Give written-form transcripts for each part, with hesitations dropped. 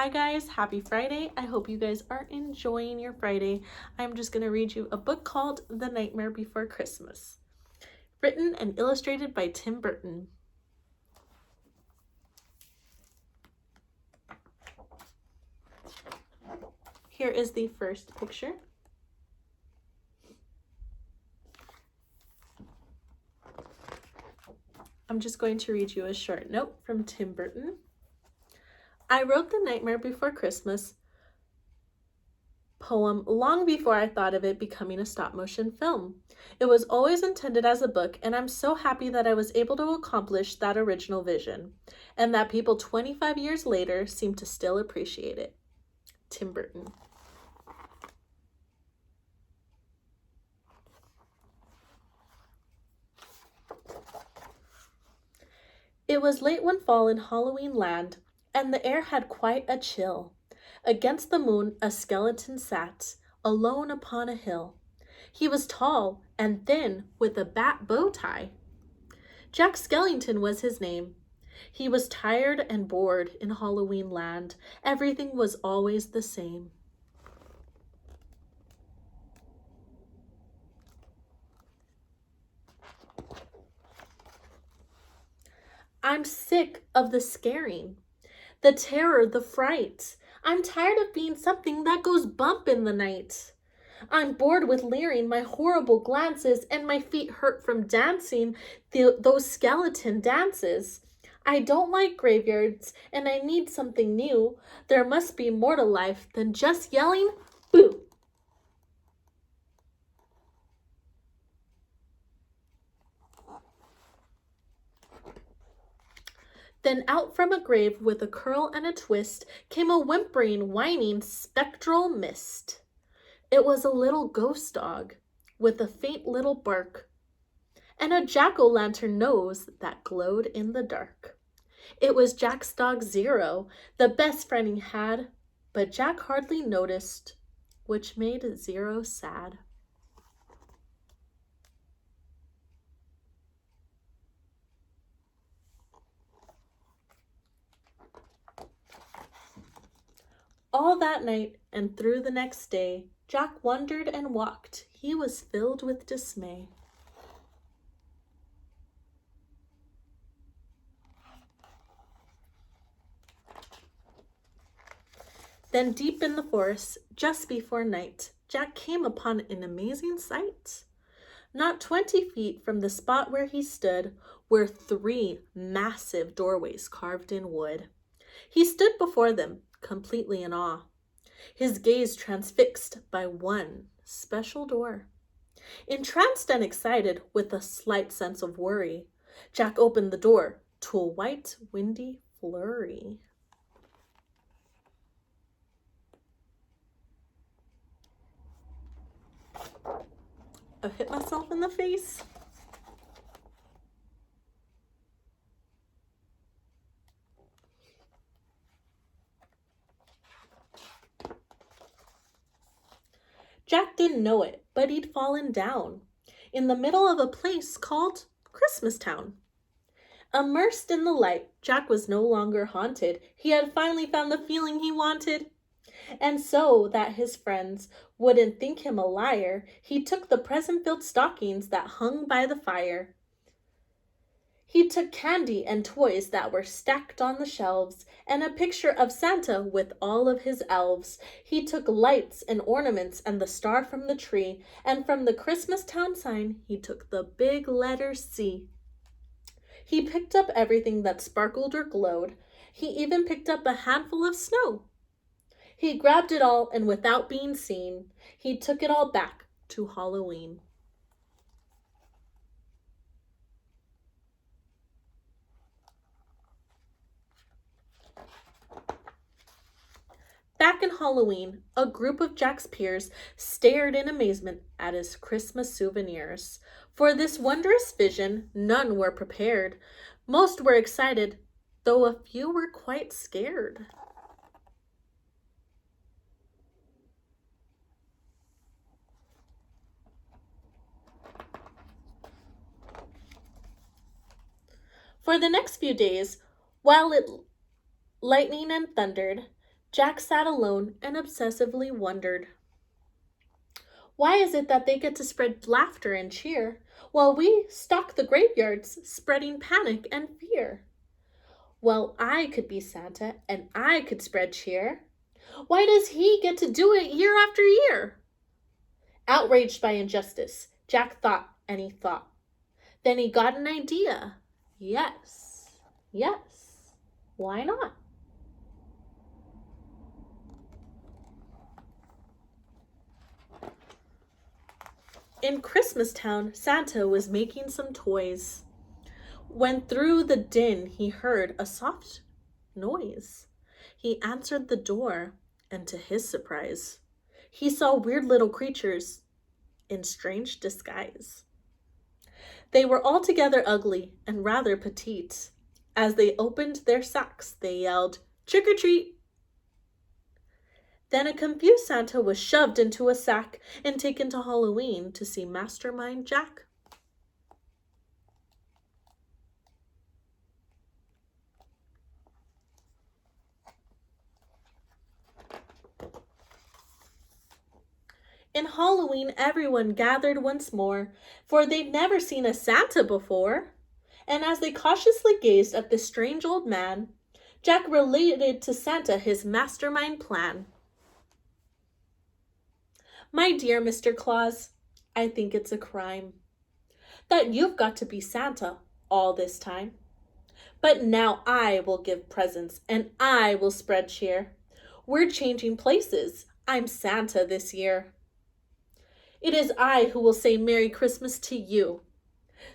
Hi guys, happy Friday. I hope you guys are enjoying your Friday. I'm just going to read you a book called The Nightmare Before Christmas, written and illustrated by Tim Burton. Here is the first picture. I'm just going to read you a short note from Tim Burton. I wrote The Nightmare Before Christmas poem long before I thought of it becoming a stop-motion film. It was always intended as a book, and I'm so happy that I was able to accomplish that original vision, and that people 25 years later seem to still appreciate it. Tim Burton. It was late one fall in Halloween land, and the air had quite a chill. Against the moon a skeleton sat, alone upon a hill. He was tall and thin, with a bat bow tie. Jack Skellington was his name. He was tired and bored in Halloween land. Everything was always the same. I'm sick of the scaring, the terror, the fright. I'm tired of being something that goes bump in the night. I'm bored with leering my horrible glances, and my feet hurt from dancing those skeleton dances. I don't like graveyards, and I need something new. There must be more to life than just yelling, boo. Then out from a grave with a curl and a twist came a whimpering, whining, spectral mist. It was a little ghost dog with a faint little bark and a jack-o'-lantern nose that glowed in the dark. It was Jack's dog Zero, the best friend he had, but Jack hardly noticed, which made Zero sad. All that night and through the next day, Jack wondered and walked. He was filled with dismay. Then deep in the forest, just before night, Jack came upon an amazing sight. Not 20 feet from the spot where he stood were 3 massive doorways carved in wood. He stood before them, completely in awe, his gaze transfixed by one special door. Entranced and excited, with a slight sense of worry, Jack opened the door to a white, windy flurry. I've hit myself in the face. Jack didn't know it, but he'd fallen down in the middle of a place called Christmas Town. Immersed in the light, Jack was no longer haunted. He had finally found the feeling he wanted. And so that his friends wouldn't think him a liar, he took the present-filled stockings that hung by the fire. He took candy and toys that were stacked on the shelves, and a picture of Santa with all of his elves. He took lights and ornaments and the star from the tree, and from the Christmas Town sign, he took the big letter C. He picked up everything that sparkled or glowed. He even picked up a handful of snow. He grabbed it all, and without being seen, he took it all back to Halloween. Back in Halloween, a group of Jack's peers stared in amazement at his Christmas souvenirs. For this wondrous vision, none were prepared. Most were excited, though a few were quite scared. For the next few days, while it lightning and thundered, Jack sat alone and obsessively wondered, why is it that they get to spread laughter and cheer, while we stalk the graveyards, spreading panic and fear? Well, I could be Santa and I could spread cheer. Why does he get to do it year after year? Outraged by injustice, Jack thought and he thought. Then he got an idea. Yes, yes, why not? In Christmastown, Santa was making some toys, when through the din he heard a soft noise. He answered the door, and to his surprise, he saw weird little creatures in strange disguise. They were altogether ugly and rather petite. As they opened their sacks, they yelled, "Trick or treat!" Then a confused Santa was shoved into a sack and taken to Halloween to see Mastermind Jack. In Halloween, everyone gathered once more, for they'd never seen a Santa before. And as they cautiously gazed at the strange old man, Jack related to Santa his mastermind plan. My dear Mr. Claus, I think it's a crime that you've got to be Santa all this time. But now I will give presents and I will spread cheer. We're changing places. I'm Santa this year. It is I who will say Merry Christmas to you,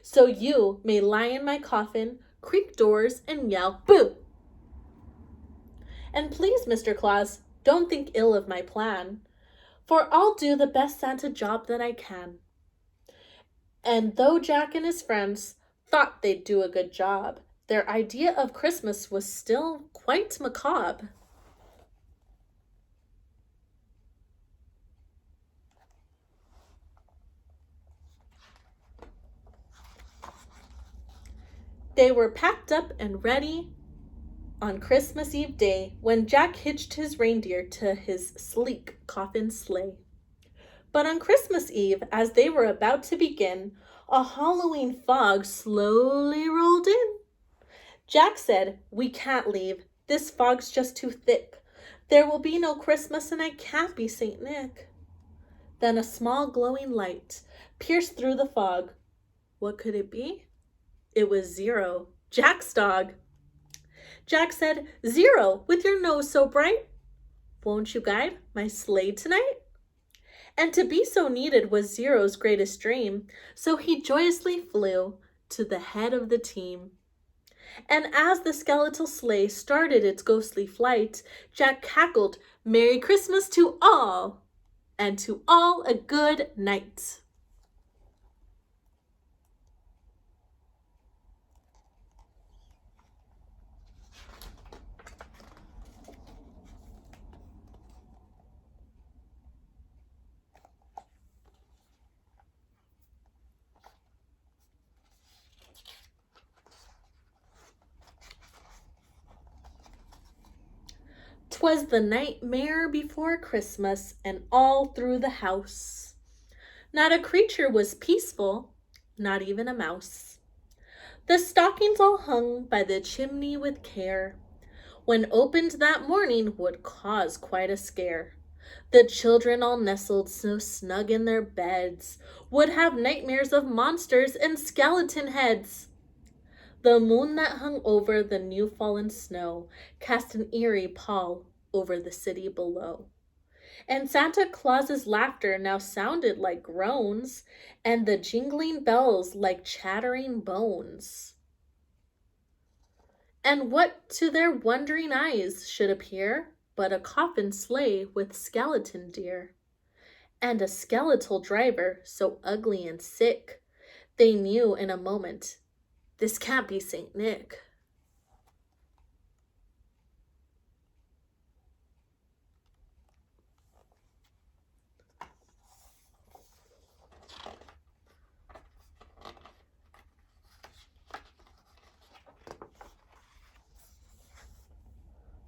so you may lie in my coffin, creak doors, and yell, "Boo!" And please, Mr. Claus, don't think ill of my plan, for I'll do the best Santa job that I can. And though Jack and his friends thought they'd do a good job, their idea of Christmas was still quite macabre. They were packed up and ready on Christmas Eve day when Jack hitched his reindeer to his sleek coffin sleigh. But on Christmas Eve, as they were about to begin, a Halloween fog slowly rolled in. Jack said, "We can't leave. This fog's just too thick. There will be no Christmas and I can't be Saint Nick." Then a small glowing light pierced through the fog. What could it be? It was Zero, Jack's dog. Jack said, "Zero, with your nose so bright, won't you guide my sleigh tonight?" And to be so needed was Zero's greatest dream, so he joyously flew to the head of the team. And as the skeletal sleigh started its ghostly flight, Jack cackled, "Merry Christmas to all, and to all a good night." "'Twas the nightmare before Christmas, and all through the house not a creature was peaceful, not even a mouse. The stockings all hung by the chimney with care, when opened that morning would cause quite a scare. The children all nestled so snug in their beds would have nightmares of monsters and skeleton heads. The moon that hung over the new fallen snow cast an eerie pall over the city below. And Santa Claus's laughter now sounded like groans, and the jingling bells like chattering bones. And what to their wondering eyes should appear but a coffin sleigh with skeleton deer, and a skeletal driver so ugly and sick, they knew in a moment, this can't be Saint Nick.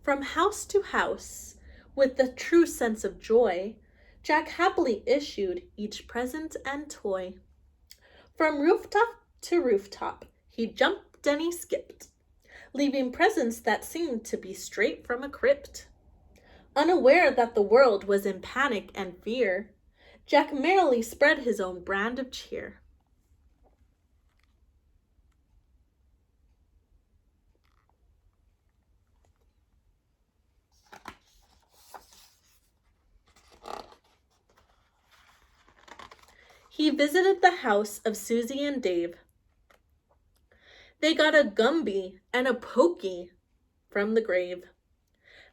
From house to house, With the true sense of joy, Jack happily issued each present and toy. From rooftop to rooftop, he jumped and he skipped, leaving presents that seemed to be straight from a crypt. Unaware that the world was in panic and fear, Jack merrily spread his own brand of cheer. He visited the house of Susie and Dave. They got a Gumby and a Pokey from the grave.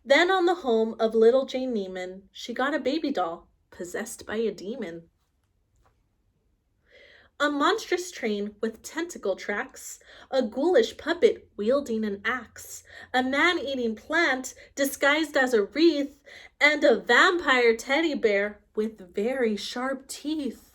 Then on the home of little Jane Neiman, she got a baby doll possessed by a demon. A monstrous train with tentacle tracks, a ghoulish puppet wielding an axe, a man-eating plant disguised as a wreath, and a vampire teddy bear with very sharp teeth.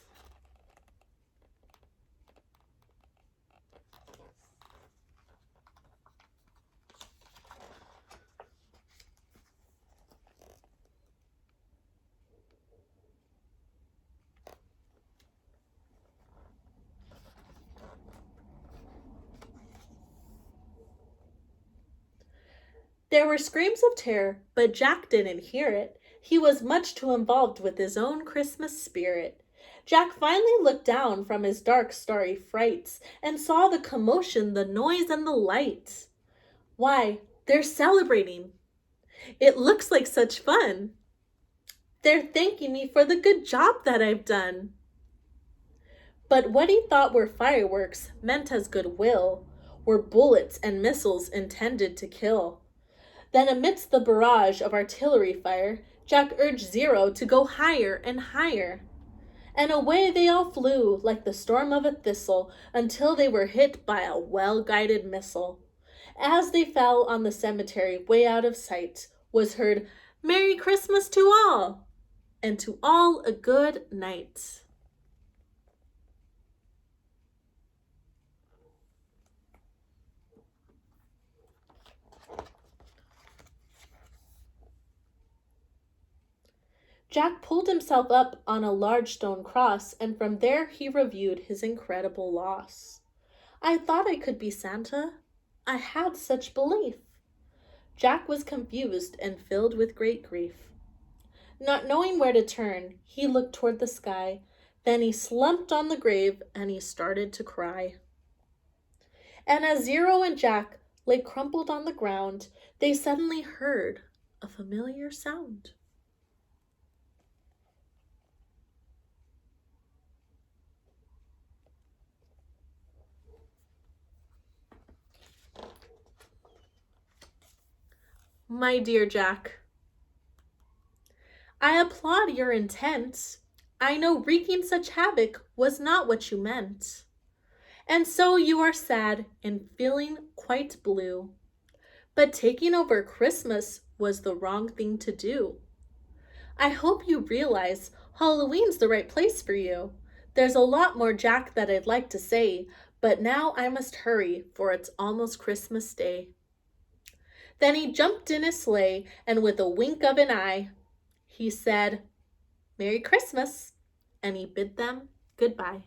There were screams of terror, but Jack didn't hear it. He was much too involved with his own Christmas spirit. Jack finally looked down from his dark, starry frights and saw the commotion, the noise, and the light. Why, they're celebrating. It looks like such fun. They're thanking me for the good job that I've done. But what he thought were fireworks meant as goodwill were bullets and missiles intended to kill. Then amidst the barrage of artillery fire, Jack urged Zero to go higher and higher. And away they all flew like the storm of a thistle until they were hit by a well-guided missile. As they fell on the cemetery way out of sight, was heard, "Merry Christmas to all, and to all a good night." Jack pulled himself up on a large stone cross, and from there he reviewed his incredible loss. I thought I could be Santa. I had such belief. Jack was confused and filled with great grief. Not knowing where to turn, he looked toward the sky. Then he slumped on the grave and he started to cry. And as Zero and Jack lay crumpled on the ground, they suddenly heard a familiar sound. My dear Jack, I applaud your intent. I know wreaking such havoc was not what you meant. And so you are sad and feeling quite blue. But taking over Christmas was the wrong thing to do. I hope you realize Halloween's the right place for you. There's a lot more, Jack, that I'd like to say, but now I must hurry, for it's almost Christmas Day. Then he jumped in his sleigh, and with a wink of an eye, he said, "Merry Christmas," and he bid them goodbye.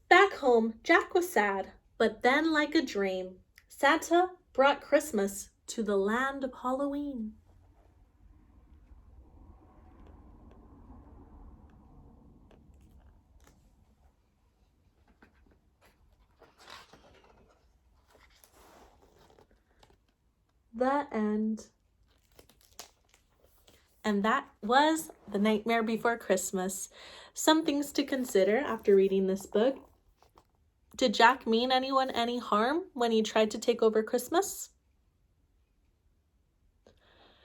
Back home, Jack was sad, but then like a dream, Santa brought Christmas to the land of Halloween. The end. And that was The Nightmare Before Christmas. Some things to consider after reading this book. Did Jack mean anyone any harm when he tried to take over Christmas?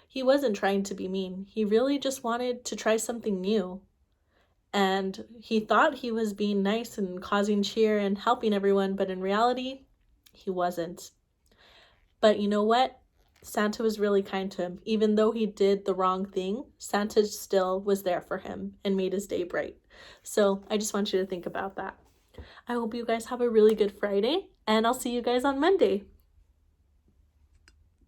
He wasn't trying to be mean. He really just wanted to try something new. And he thought he was being nice and causing cheer and helping everyone, but in reality, he wasn't. But you know what? Santa was really kind to him. Even though he did the wrong thing, Santa still was there for him and made his day bright. So I just want you to think about that. I hope you guys have a really good Friday, and I'll see you guys on Monday.